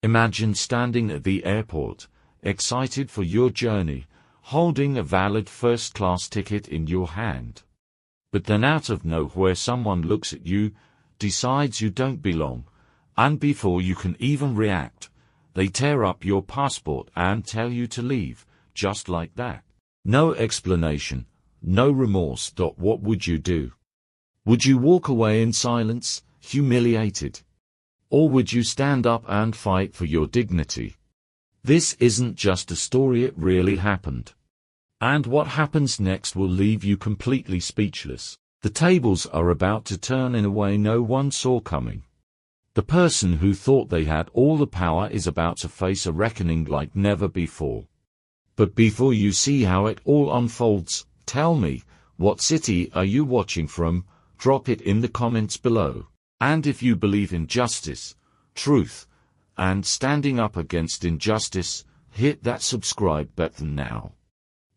Imagine standing at the airport, excited for your journey, holding a valid first-class ticket in your hand. But then out of nowhere someone looks at you, decides you don't belong, and before you can even react, they tear up your passport and tell you to leave, just like that. No explanation, no remorse. What would you do? Would you walk away in silence, humiliated? Or would you stand up and fight for your dignity? This isn't just a story, it really happened. And what happens next will leave you completely speechless. The tables are about to turn in a way no one saw coming. The person who thought they had all the power is about to face a reckoning like never before. But before you see how it all unfolds, tell me, what city are you watching from? Drop it in the comments below. And if you believe in justice, truth, and standing up against injustice, hit that subscribe button now.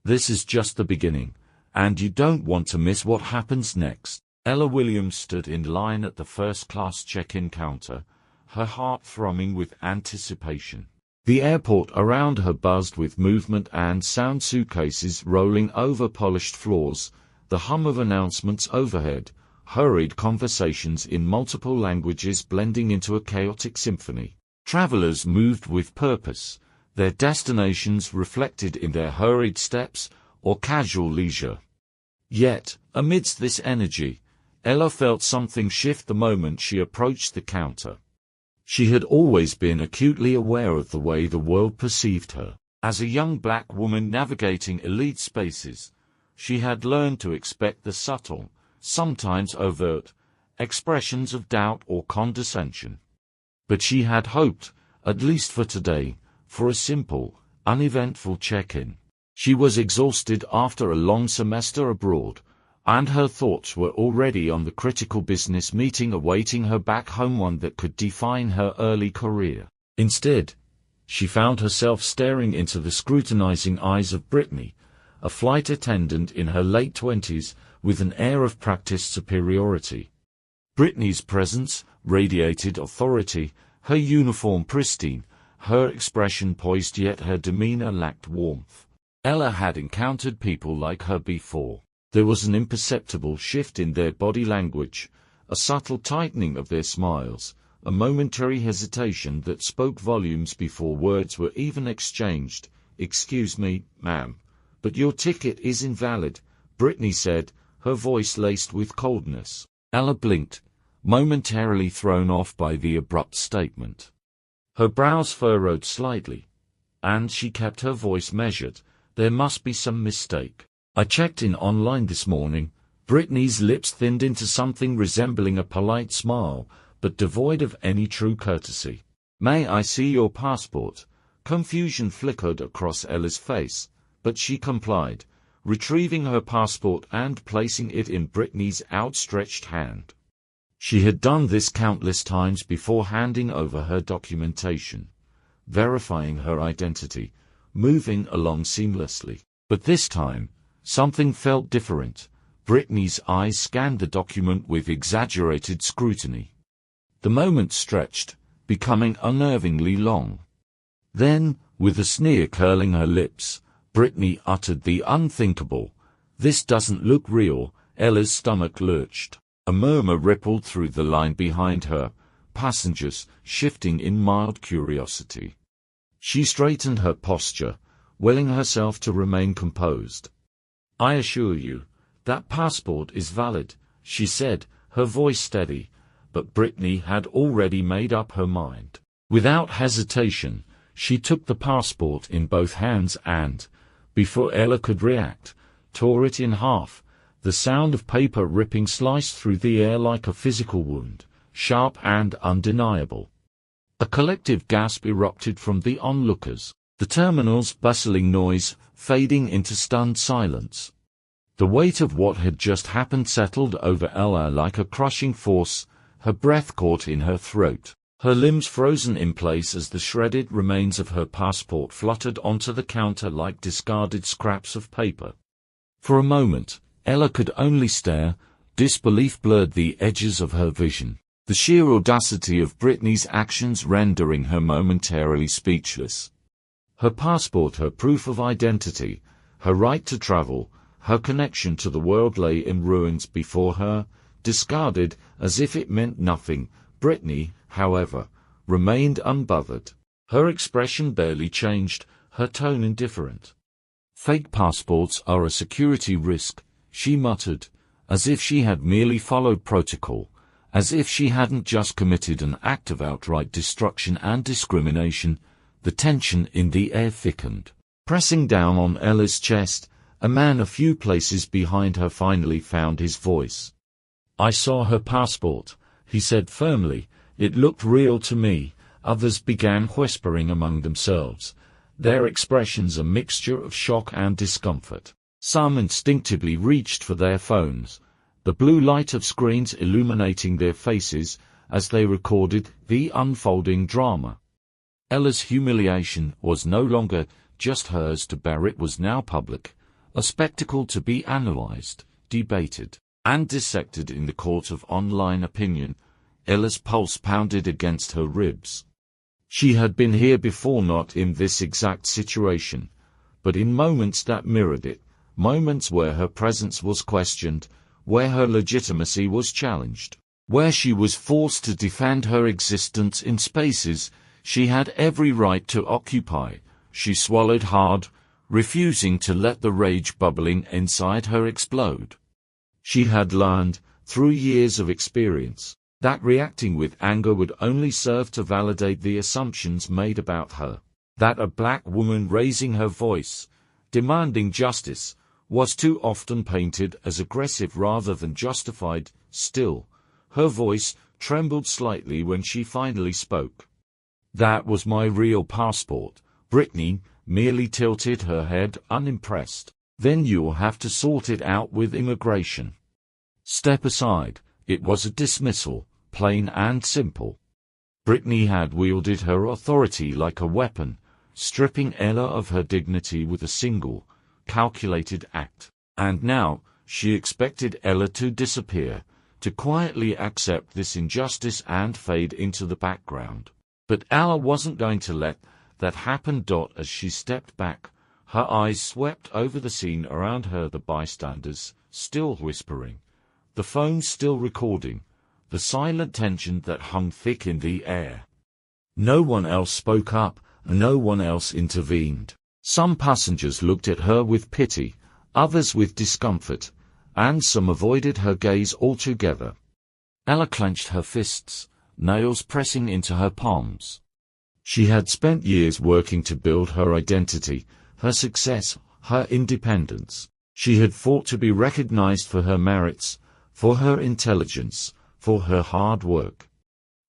This is just the beginning, and you don't want to miss what happens next. Ella Williams stood in line at the first-class check-in counter, her heart throbbing with anticipation. The airport around her buzzed with movement and sound, suitcases rolling over polished floors, the hum of announcements overhead, hurried conversations in multiple languages blending into a chaotic symphony. Travelers moved with purpose, their destinations reflected in their hurried steps or casual leisure. Yet, amidst this energy, Ella felt something shift the moment she approached the counter. She had always been acutely aware of the way the world perceived her. As a young black woman navigating elite spaces, she had learned to expect the subtle, sometimes overt, expressions of doubt or condescension. But she had hoped, at least for today, for a simple, uneventful check-in. She was exhausted after a long semester abroad, and her thoughts were already on the critical business meeting awaiting her back home, one that could define her early career. Instead, she found herself staring into the scrutinizing eyes of Brittany, a flight attendant in her late 20s, with an air of practiced superiority. Brittany's presence radiated authority, her uniform pristine, her expression poised, yet her demeanor lacked warmth. Ella had encountered people like her before. There was an imperceptible shift in their body language, a subtle tightening of their smiles, a momentary hesitation that spoke volumes before words were even exchanged. "Excuse me, ma'am, but your ticket is invalid," Brittany said, her voice laced with coldness. Ella blinked, momentarily thrown off by the abrupt statement. Her brows furrowed slightly, and she kept her voice measured. "There must be some mistake. I checked in online this morning." Brittany's lips thinned into something resembling a polite smile, but devoid of any true courtesy. "May I see your passport?" Confusion flickered across Ella's face, but she complied, retrieving her passport and placing it in Brittany's outstretched hand. She had done this countless times before, handing over her documentation, verifying her identity, moving along seamlessly. But this time, something felt different. Brittany's eyes scanned the document with exaggerated scrutiny. The moment stretched, becoming unnervingly long. Then, with a sneer curling her lips, Brittany uttered the unthinkable. "This doesn't look real." Ella's stomach lurched. A murmur rippled through the line behind her, passengers shifting in mild curiosity. She straightened her posture, willing herself to remain composed. "I assure you, that passport is valid," she said, her voice steady, but Brittany had already made up her mind. Without hesitation, she took the passport in both hands and, before Ella could react, tore it in half. The sound of paper ripping sliced through the air like a physical wound, sharp and undeniable. A collective gasp erupted from the onlookers, the terminal's bustling noise fading into stunned silence. The weight of what had just happened settled over Ella like a crushing force, her breath caught in her throat, her limbs frozen in place as the shredded remains of her passport fluttered onto the counter like discarded scraps of paper. For a moment, Ella could only stare. Disbelief blurred the edges of her vision. The sheer audacity of Brittany's actions rendering her momentarily speechless. Her passport, her proof of identity, her right to travel, her connection to the world lay in ruins before her, discarded as if it meant nothing. Brittany, however, remained unbothered. Her expression barely changed, her tone indifferent. "Fake passports are a security risk," she muttered, as if she had merely followed protocol, as if she hadn't just committed an act of outright destruction and discrimination. The tension in the air thickened. Pressing down on Ella's chest, a man a few places behind her finally found his voice. "I saw her passport," he said firmly. "It looked real to me." Others began whispering among themselves, their expressions a mixture of shock and discomfort. Some instinctively reached for their phones, the blue light of screens illuminating their faces as they recorded the unfolding drama. Ella's humiliation was no longer just hers to bear, it was now public, a spectacle to be analyzed, debated, and dissected in the court of online opinion. Ella's pulse pounded against her ribs. She had been here before, not in this exact situation, but in moments that mirrored it, moments where her presence was questioned, where her legitimacy was challenged, where she was forced to defend her existence in spaces she had every right to occupy. She swallowed hard, refusing to let the rage bubbling inside her explode. She had learned, through years of experience, that reacting with anger would only serve to validate the assumptions made about her. That a black woman raising her voice, demanding justice, was too often painted as aggressive rather than justified. Still, her voice trembled slightly when she finally spoke. "That was my real passport." Brittany merely tilted her head, unimpressed. "Then you'll have to sort it out with immigration. Step aside." It was a dismissal, plain and simple. Brittany had wielded her authority like a weapon, stripping Ella of her dignity with a single, calculated act. And now, she expected Ella to disappear, to quietly accept this injustice and fade into the background. But Ella wasn't going to let that happen. As she stepped back, her eyes swept over the scene around her, the bystanders still whispering, the phone still recording, the silent tension that hung thick in the air. No one else spoke up, no one else intervened. Some passengers looked at her with pity, others with discomfort, and some avoided her gaze altogether. Ella clenched her fists, nails pressing into her palms. She had spent years working to build her identity, her success, her independence. She had fought to be recognized for her merits, for her intelligence, for her hard work.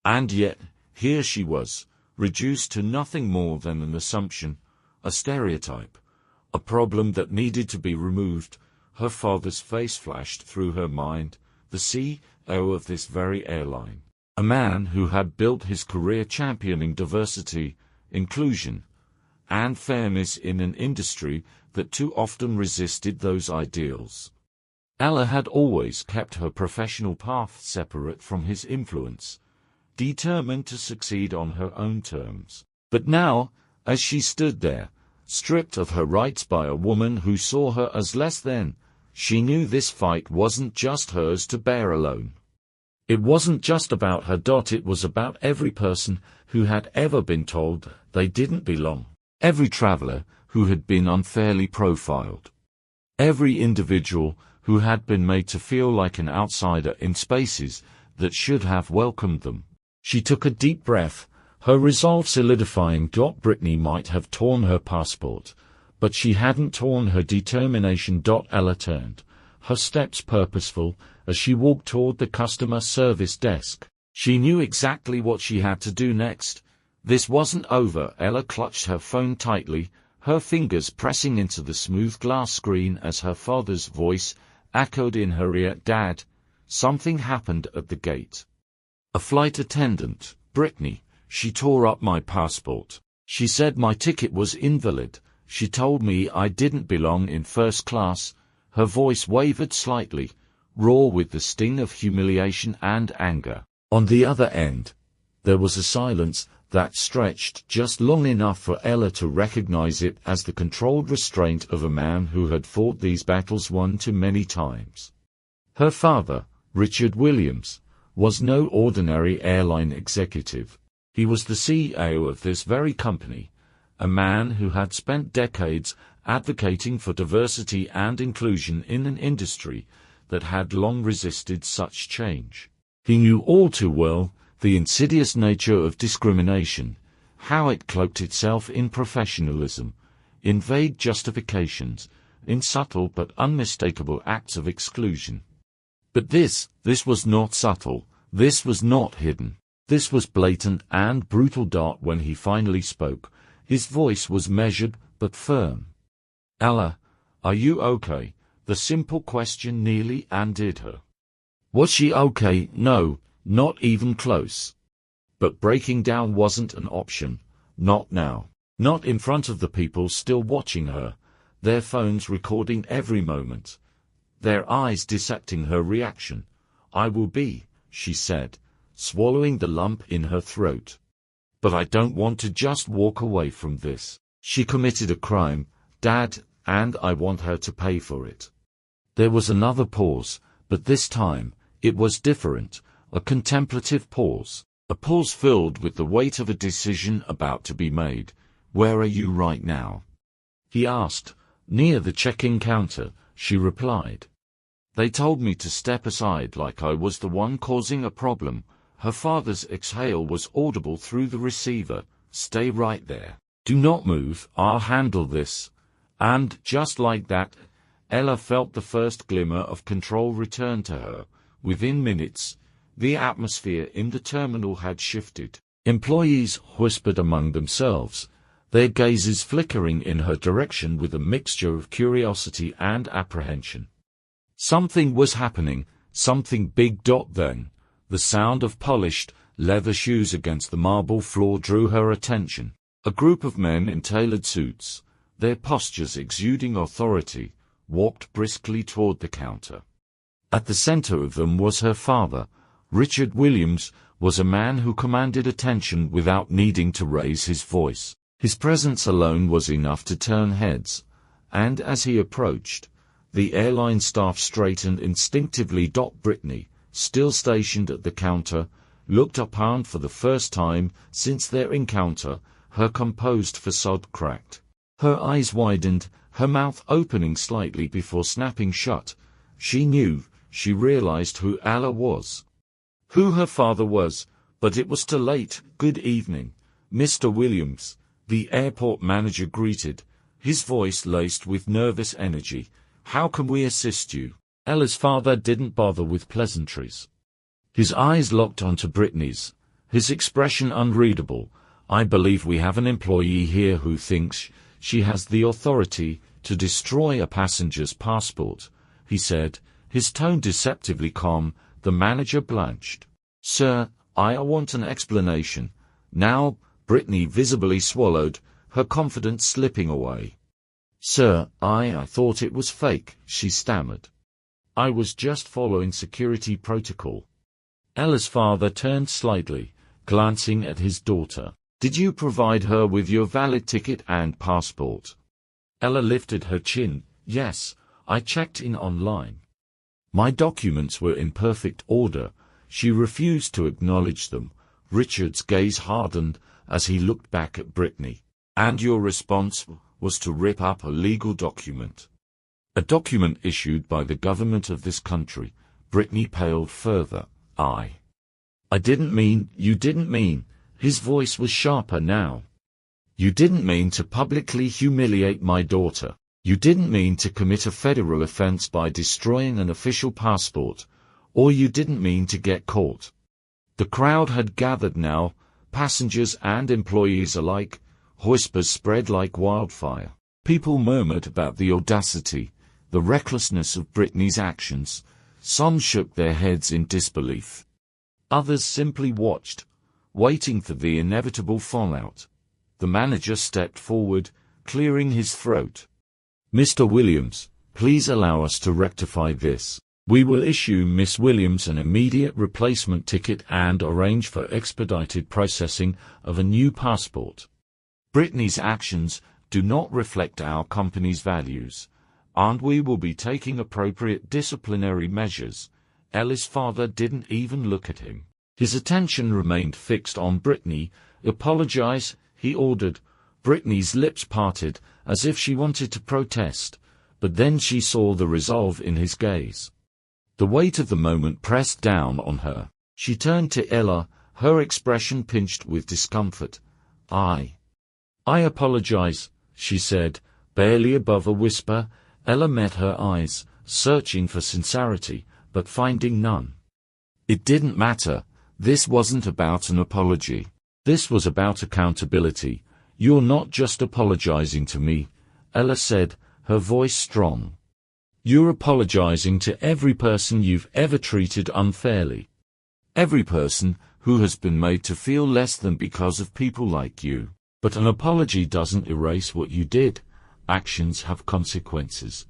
And yet, here she was, reduced to nothing more than an assumption, a stereotype, a problem that needed to be removed. Her father's face flashed through her mind, the CEO of this very airline. A man who had built his career championing diversity, inclusion, and fairness in an industry that too often resisted those ideals. Ella had always kept her professional path separate from his influence, determined to succeed on her own terms. But now, as she stood there, stripped of her rights by a woman who saw her as less than, she knew this fight wasn't just hers to bear alone. It wasn't just about her. It was about every person who had ever been told they didn't belong. Every traveler who had been unfairly profiled. Every individual who had been made to feel like an outsider in spaces that should have welcomed them. She took a deep breath, her resolve solidifying. Brittany might have torn her passport, but she hadn't torn her determination. Ella turned, her steps purposeful, as she walked toward the customer service desk. She knew exactly what she had to do next. This wasn't over. Ella clutched her phone tightly, her fingers pressing into the smooth glass screen as her father's voice echoed in her ear. "Dad, something happened at the gate. A flight attendant, Brittany, she tore up my passport. She said my ticket was invalid. She told me I didn't belong in first class." Her voice wavered slightly, raw with the sting of humiliation and anger. On the other end, there was a silence that stretched just long enough for Ella to recognize it as the controlled restraint of a man who had fought these battles one too many times. Her father, Richard Williams, was no ordinary airline executive. He was the CEO of this very company, a man who had spent decades advocating for diversity and inclusion in an industry that had long resisted such change. He knew all too well the insidious nature of discrimination, how it cloaked itself in professionalism, in vague justifications, in subtle but unmistakable acts of exclusion. But this was not subtle, this was not hidden, this was blatant and brutal. When he finally spoke, his voice was measured but firm. "Ella, are you okay?" The simple question nearly undid her. Was she okay? No, not even close. But breaking down wasn't an option. Not now. Not in front of the people still watching her, their phones recording every moment, their eyes dissecting her reaction. "I will be," she said, swallowing the lump in her throat. "But I don't want to just walk away from this. She committed a crime, Dad, and I want her to pay for it." There was another pause, but this time, it was different, a contemplative pause, a pause filled with the weight of a decision about to be made. "Where are you right now?" he asked. "Near the check-in counter," she replied. "They told me to step aside like I was the one causing a problem." Her father's exhale was audible through the receiver. "Stay right there. Do not move, I'll handle this." And just like that, Ella felt the first glimmer of control return to her. Within minutes, the atmosphere in the terminal had shifted. Employees whispered among themselves, their gazes flickering in her direction with a mixture of curiosity and apprehension. Something was happening, something big. Then, the sound of polished, leather shoes against the marble floor drew her attention. A group of men in tailored suits, their postures exuding authority, walked briskly toward the counter. At the center of them was her father. Richard Williams was a man who commanded attention without needing to raise his voice. His presence alone was enough to turn heads, and as he approached, the airline staff straightened instinctively. Brittany, still stationed at the counter, looked up, and for the first time since their encounter, her composed facade cracked. Her eyes widened, her mouth opening slightly before snapping shut. She knew, she realized who Ella was, who her father was, but it was too late. "Good evening, Mr. Williams," the airport manager greeted, his voice laced with nervous energy. "How can we assist you?" Ella's father didn't bother with pleasantries. His eyes locked onto Brittany's, his expression unreadable. "I believe we have an employee here who thinks she has the authority to destroy a passenger's passport," he said, his tone deceptively calm. The manager blanched. "Sir, I want an explanation. Now." Brittany visibly swallowed, her confidence slipping away. "Sir, I thought it was fake," she stammered. "I was just following security protocol." Ella's father turned slightly, glancing at his daughter. "Did you provide her with your valid ticket and passport?" Ella lifted her chin. "Yes, I checked in online. My documents were in perfect order." She refused to acknowledge them. Richard's gaze hardened as he looked back at Brittany. "And your response was to rip up a legal document?" "A document issued by the government of this country." Brittany paled further. I didn't mean." "You didn't mean." His voice was sharper now. "You didn't mean to publicly humiliate my daughter. You didn't mean to commit a federal offense by destroying an official passport, or you didn't mean to get caught." The crowd had gathered now, passengers and employees alike. Whispers spread like wildfire. People murmured about the audacity, the recklessness of Brittany's actions. Some shook their heads in disbelief. Others simply watched, waiting for the inevitable fallout. The manager stepped forward, clearing his throat. "Mr. Williams, please allow us to rectify this. We will issue Miss Williams an immediate replacement ticket and arrange for expedited processing of a new passport. Brittany's actions do not reflect our company's values, and we will be taking appropriate disciplinary measures. Ella's father didn't even look at him. His attention remained fixed on Brittany. "Apologize," he ordered. Brittany's lips parted, as if she wanted to protest, but then she saw the resolve in his gaze. The weight of the moment pressed down on her. She turned to Ella, her expression pinched with discomfort. I apologize," she said, barely above a whisper. Ella met her eyes, searching for sincerity, but finding none. It didn't matter. This wasn't about an apology. This was about accountability. "You're not just apologizing to me," Ella said, her voice strong. "You're apologizing to every person you've ever treated unfairly. Every person who has been made to feel less than because of people like you. But an apology doesn't erase what you did. Actions have consequences."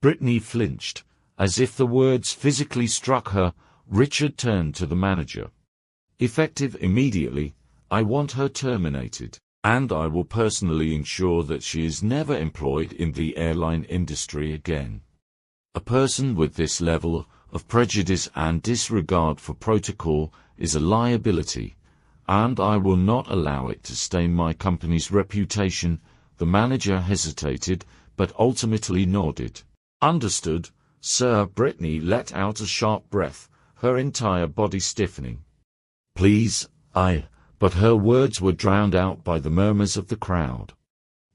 Brittany flinched, as if the words physically struck her. Richard turned to the manager. "Effective immediately, I want her terminated, and I will personally ensure that she is never employed in the airline industry again. A person with this level of prejudice and disregard for protocol is a liability, and I will not allow it to stain my company's reputation." The manager hesitated, but ultimately nodded. "Understood, sir." Brittany let out a sharp breath, her entire body stiffening. "Please, but her words were drowned out by the murmurs of the crowd.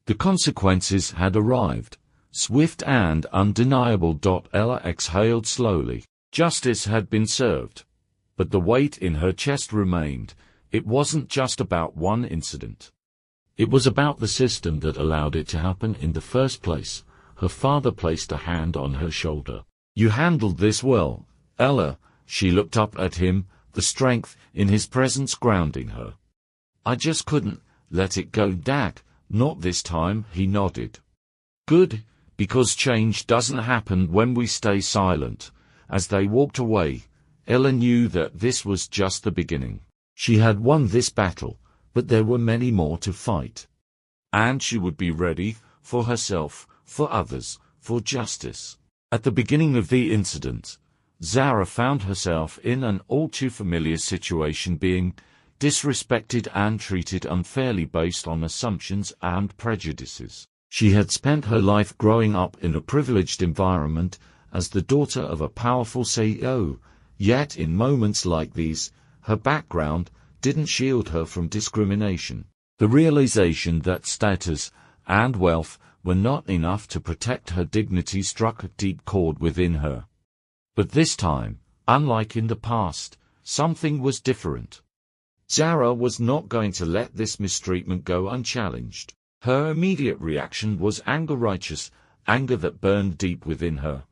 The consequences had arrived, swift and undeniable. Ella exhaled slowly. Justice had been served. But the weight in her chest remained. It wasn't just about one incident. It was about the system that allowed it to happen in the first place. Her father placed a hand on her shoulder. "You handled this well, Ella." She looked up at him, the strength in his presence grounding her. "I just couldn't let it go, Dad. Not this time." He nodded. "Good, because change doesn't happen when we stay silent." As they walked away, Ella knew that this was just the beginning. She had won this battle, but there were many more to fight. And she would be ready, for herself, for others, for justice. At the beginning of the incident, Zara found herself in an all-too-familiar situation, being disrespected and treated unfairly based on assumptions and prejudices. She had spent her life growing up in a privileged environment as the daughter of a powerful CEO, yet in moments like these, her background didn't shield her from discrimination. The realization that status and wealth were not enough to protect her dignity struck a deep chord within her. But this time, unlike in the past, something was different. Zara was not going to let this mistreatment go unchallenged. Her immediate reaction was anger, righteous anger that burned deep within her.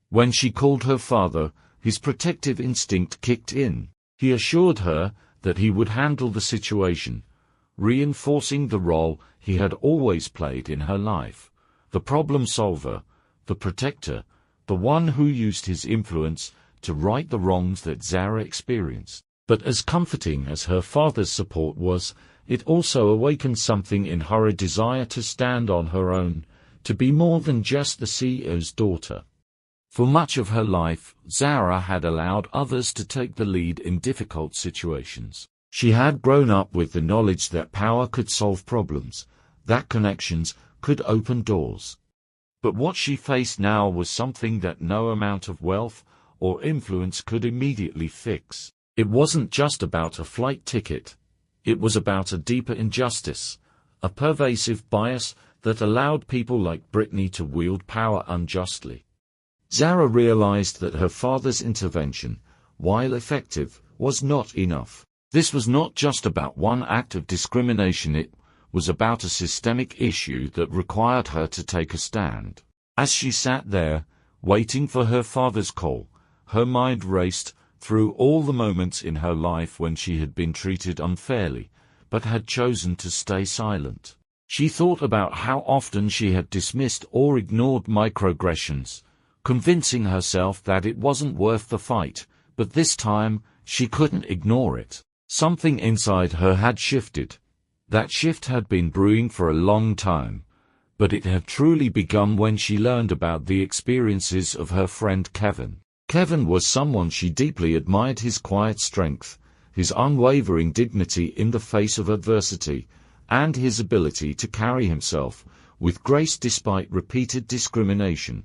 When she called her father, his protective instinct kicked in. He assured her that he would handle the situation, reinforcing the role he had always played in her life. The problem solver, the protector, the one who used his influence to right the wrongs that Zara experienced. But as comforting as her father's support was, it also awakened something in her, a desire to stand on her own, to be more than just the CEO's daughter. For much of her life, Zara had allowed others to take the lead in difficult situations. She had grown up with the knowledge that power could solve problems, that connections could open doors. But what she faced now was something that no amount of wealth or influence could immediately fix. It wasn't just about a flight ticket. It was about a deeper injustice, a pervasive bias that allowed people like Brittany to wield power unjustly. Zara realized that her father's intervention, while effective, was not enough. This was not just about one act of discrimination, it was about a systemic issue that required her to take a stand. As she sat there, waiting for her father's call, her mind raced through all the moments in her life when she had been treated unfairly, but had chosen to stay silent. She thought about how often she had dismissed or ignored microaggressions, convincing herself that it wasn't worth the fight, but this time, she couldn't ignore it. Something inside her had shifted. That shift had been brewing for a long time, but it had truly begun when she learned about the experiences of her friend Kevin. Kevin was someone she deeply admired: his quiet strength, his unwavering dignity in the face of adversity, and his ability to carry himself with grace despite repeated discrimination.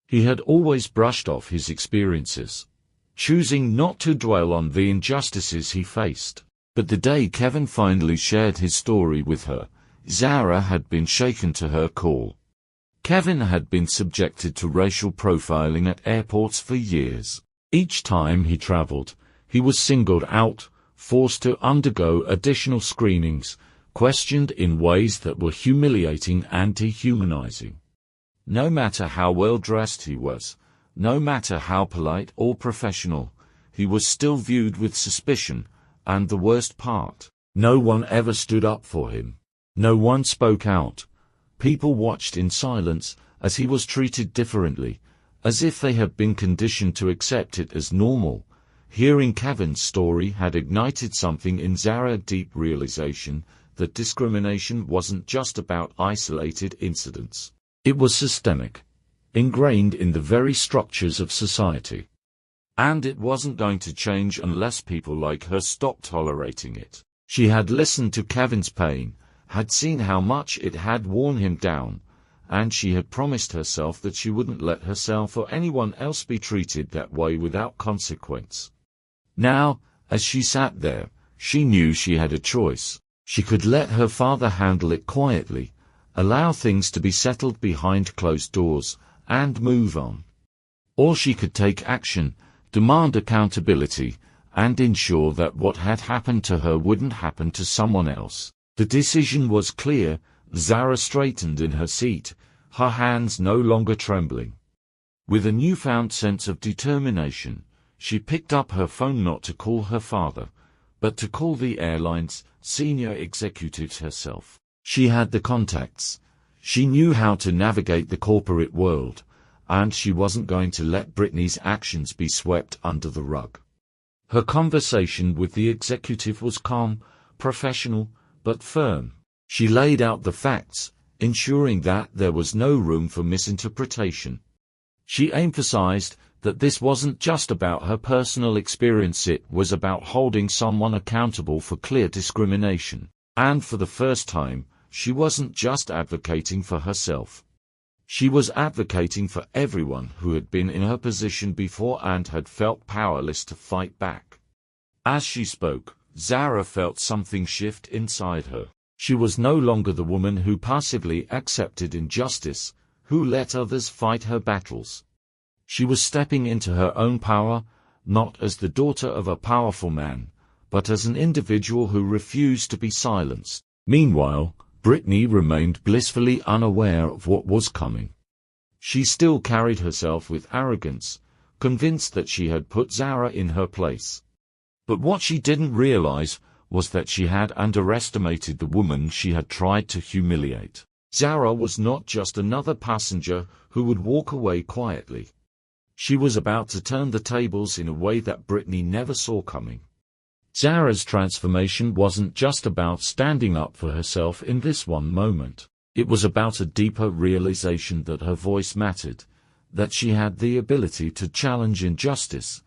He had always brushed off his experiences, choosing not to dwell on the injustices he faced. But the day Kevin finally shared his story with her, Zara had been shaken to her core. Kevin had been subjected to racial profiling at airports for years. Each time he traveled, he was singled out, forced to undergo additional screenings, questioned in ways that were humiliating and dehumanizing. No matter how well dressed he was, no matter how polite or professional, he was still viewed with suspicion, and the worst part, no one ever stood up for him. No one spoke out. People watched in silence as he was treated differently, as if they had been conditioned to accept it as normal. Hearing Kevin's story had ignited something in Zara: a deep realization that discrimination wasn't just about isolated incidents. It was systemic, ingrained in the very structures of society. And it wasn't going to change unless people like her stopped tolerating it. She had listened to Kevin's pain, had seen how much it had worn him down, and she had promised herself that she wouldn't let herself or anyone else be treated that way without consequence. Now, as she sat there, she knew she had a choice. She could let her father handle it quietly, allow things to be settled behind closed doors, and move on. Or she could take action, demand accountability, and ensure that what had happened to her wouldn't happen to someone else. The decision was clear. Zara straightened in her seat, her hands no longer trembling. With a newfound sense of determination, she picked up her phone, not to call her father, but to call the airline's senior executives herself. She had the contacts. She knew how to navigate the corporate world, and she wasn't going to let Brittany's actions be swept under the rug. Her conversation with the executive was calm, professional, but firm. She laid out the facts, ensuring that there was no room for misinterpretation. She emphasized that this wasn't just about her personal experience, it was about holding someone accountable for clear discrimination. And for the first time, she wasn't just advocating for herself. She was advocating for everyone who had been in her position before and had felt powerless to fight back. As she spoke, Zara felt something shift inside her. She was no longer the woman who passively accepted injustice, who let others fight her battles. She was stepping into her own power, not as the daughter of a powerful man, but as an individual who refused to be silenced. Meanwhile, Brittany remained blissfully unaware of what was coming. She still carried herself with arrogance, convinced that she had put Zara in her place. But what she didn't realize was that she had underestimated the woman she had tried to humiliate. Zara was not just another passenger who would walk away quietly. She was about to turn the tables in a way that Brittany never saw coming. Zara's transformation wasn't just about standing up for herself in this one moment. It was about a deeper realization that her voice mattered, that she had the ability to challenge injustice,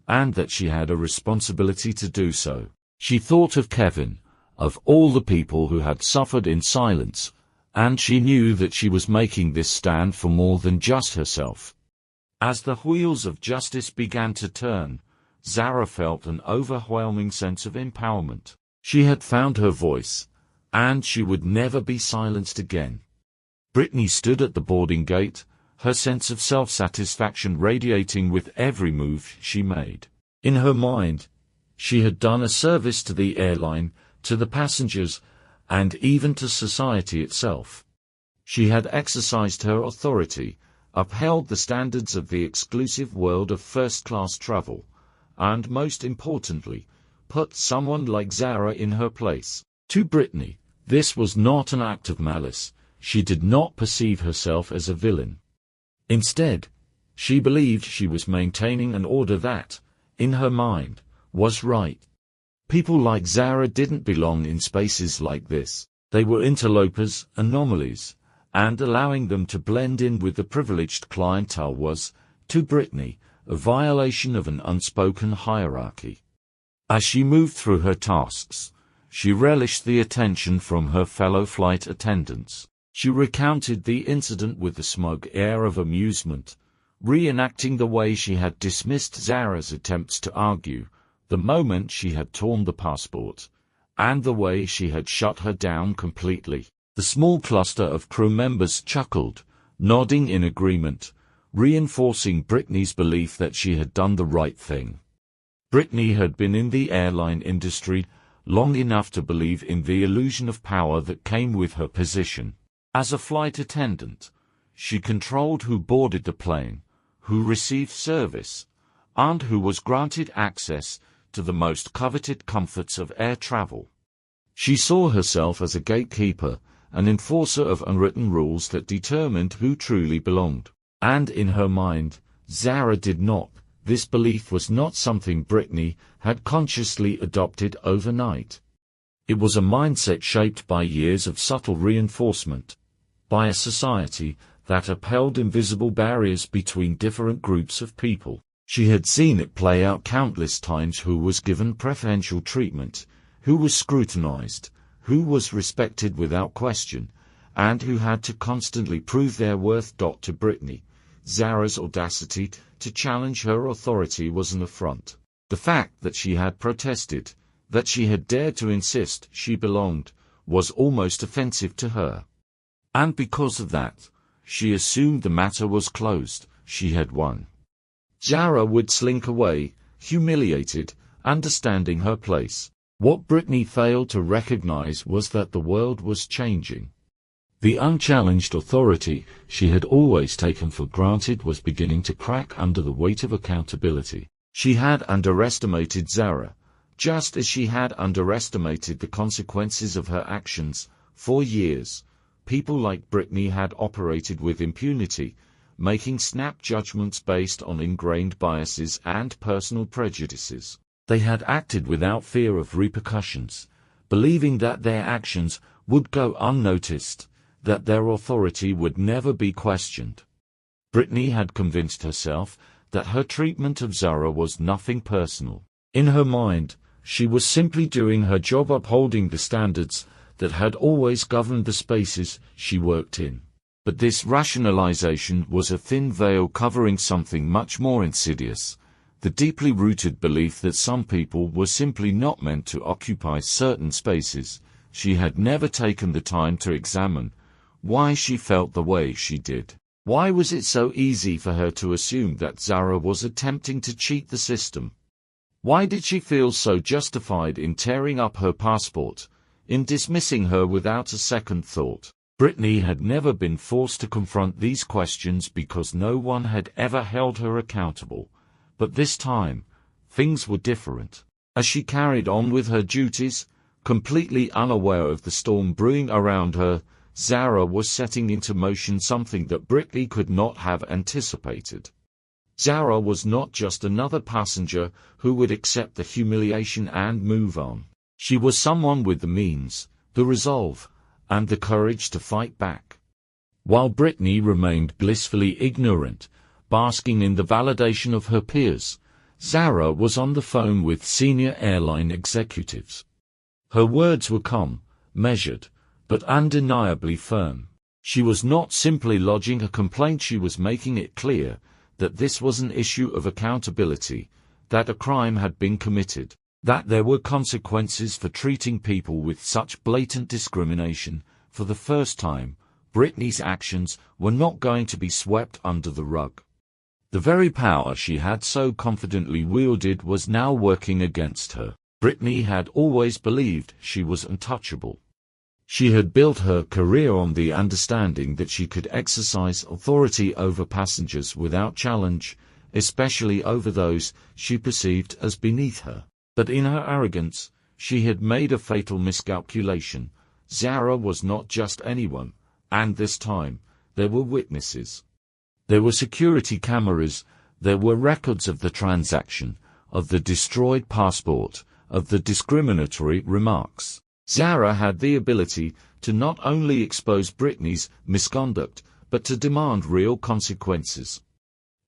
and that she had a responsibility to do so. She thought of Kevin, of all the people who had suffered in silence, and she knew that she was making this stand for more than just herself. As the wheels of justice began to turn, Zara felt an overwhelming sense of empowerment. She had found her voice, and she would never be silenced again. Brittany stood at the boarding gate, her sense of self-satisfaction radiating with every move she made. In her mind, she had done a service to the airline, to the passengers, and even to society itself. She had exercised her authority, upheld the standards of the exclusive world of first-class travel, and most importantly, put someone like Zara in her place. To Brittany, this was not an act of malice. She did not perceive herself as a villain. Instead, She believed she was maintaining an order that, in her mind, was right. People like Zara didn't belong in spaces like this. They were interlopers, anomalies, and allowing them to blend in with the privileged clientele was, to Brittany, a violation of an unspoken hierarchy. As she moved through her tasks, she relished the attention from her fellow flight attendants. She recounted the incident with a smug air of amusement, reenacting the way she had dismissed Zara's attempts to argue, the moment she had torn the passport, and the way she had shut her down completely. The small cluster of crew members chuckled, nodding in agreement, reinforcing Brittany's belief that she had done the right thing. Brittany had been in the airline industry long enough to believe in the illusion of power that came with her position. As a flight attendant, she controlled who boarded the plane, who received service, and who was granted access to the most coveted comforts of air travel. She saw herself as a gatekeeper, an enforcer of unwritten rules that determined who truly belonged. And in her mind, Zara did not. This belief was not something Brittany had consciously adopted overnight. It was a mindset shaped by years of subtle reinforcement, by a society that upheld invisible barriers between different groups of people. She had seen it play out countless times: who was given preferential treatment, who was scrutinized, who was respected without question, and who had to constantly prove their worth. To Brittany, Zara's audacity to challenge her authority was an affront. The fact that she had protested, that she had dared to insist she belonged, was almost offensive to her. And because of that, she assumed the matter was closed. She had won. Zara would slink away, humiliated, understanding her place. What Brittany failed to recognize was that the world was changing. The unchallenged authority she had always taken for granted was beginning to crack under the weight of accountability. She had underestimated Zara, just as she had underestimated the consequences of her actions. For years, people like Brittany had operated with impunity, making snap judgments based on ingrained biases and personal prejudices. They had acted without fear of repercussions, believing that their actions would go unnoticed, that their authority would never be questioned. Brittany had convinced herself that her treatment of Zara was nothing personal. In her mind, she was simply doing her job, upholding the standards that had always governed the spaces she worked in. But this rationalization was a thin veil covering something much more insidious: the deeply rooted belief that some people were simply not meant to occupy certain spaces. She had never taken the time to examine why she felt the way she did. Why was it so easy for her to assume that Zara was attempting to cheat the system? Why did she feel so justified in tearing up her passport, in dismissing her without a second thought? Brittany had never been forced to confront these questions because no one had ever held her accountable. But this time, things were different. As she carried on with her duties, completely unaware of the storm brewing around her, Zara was setting into motion something that Brittany could not have anticipated. Zara was not just another passenger who would accept the humiliation and move on. She was someone with the means, the resolve, and the courage to fight back. While Brittany remained blissfully ignorant, basking in the validation of her peers, Zara was on the phone with senior airline executives. Her words were calm, measured, but undeniably firm. She was not simply lodging a complaint, she was making it clear that this was an issue of accountability, that a crime had been committed, that there were consequences for treating people with such blatant discrimination. For the first time, Brittany's actions were not going to be swept under the rug. The very power she had so confidently wielded was now working against her. Brittany had always believed she was untouchable. She had built her career on the understanding that she could exercise authority over passengers without challenge, especially over those she perceived as beneath her. But in her arrogance, she had made a fatal miscalculation. Zara was not just anyone, and this time, there were witnesses. There were security cameras, there were records of the transaction, of the destroyed passport, of the discriminatory remarks. Zara had the ability to not only expose Britney's misconduct, but to demand real consequences.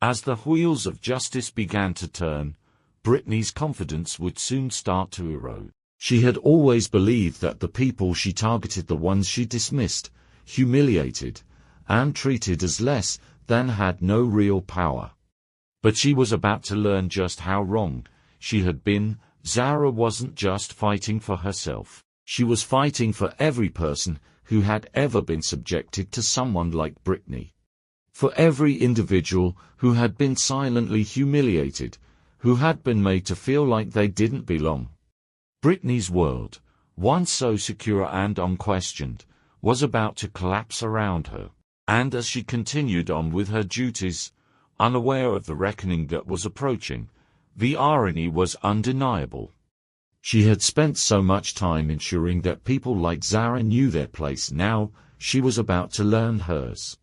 As the wheels of justice began to turn, Britney's confidence would soon start to erode. She had always believed that the people she targeted, the ones she dismissed, humiliated, and treated as less than, had no real power. But she was about to learn just how wrong she had been. Zara wasn't just fighting for herself. She was fighting for every person who had ever been subjected to someone like Britney. For every individual who had been silently humiliated, who had been made to feel like they didn't belong. Britney's world, once so secure and unquestioned, was about to collapse around her. And as she continued on with her duties, unaware of the reckoning that was approaching, the irony was undeniable. She had spent so much time ensuring that people like Zara knew their place. Now, she was about to learn hers.